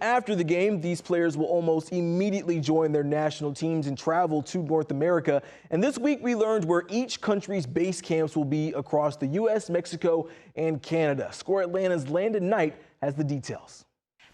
After the game, these players will almost immediately join their national teams and travel to North America. And this week we learned where each country's base camps will be across the U.S., Mexico, and Canada. Score Atlanta's Landon Knight has the details.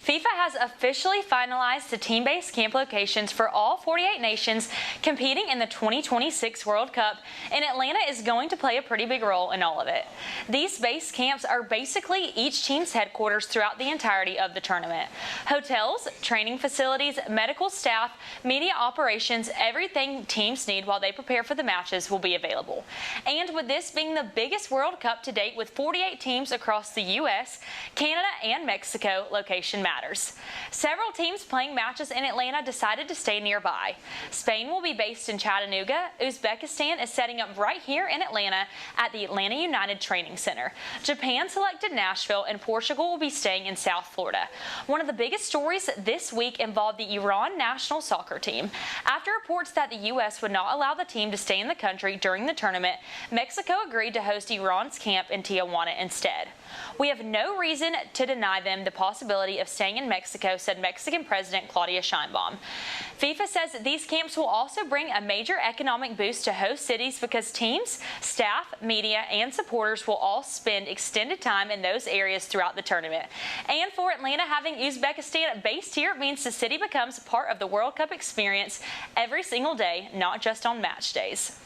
FIFA has officially finalized the team-based camp locations for all 48 nations competing in the 2026 World Cup, and Atlanta is going to play a pretty big role in all of it. These base camps are basically each team's headquarters throughout the entirety of the tournament. Hotels, training facilities, medical staff, media operations, everything teams need while they prepare for the matches will be available. And with this being the biggest World Cup to date with 48 teams across the U.S., Canada, and Mexico, location matters. Several teams playing matches in Atlanta decided to stay nearby. Spain will be based in Chattanooga. Uzbekistan is setting up right here in Atlanta at the Atlanta United Training Center. Japan selected Nashville, and Portugal will be staying in South Florida. One of the biggest stories this week involved the Iran national soccer team. After reports that the U.S. would not allow the team to stay in the country during the tournament, Mexico agreed to host Iran's camp in Tijuana instead. "We have no reason to deny them the possibility of staying in Mexico," said Mexican President Claudia Sheinbaum. FIFA says that these camps will also bring a major economic boost to host cities because teams, staff, media, and supporters will all spend extended time in those areas throughout the tournament. And for Atlanta, having Uzbekistan based here means the city becomes part of the World Cup experience every single day, not just on match days.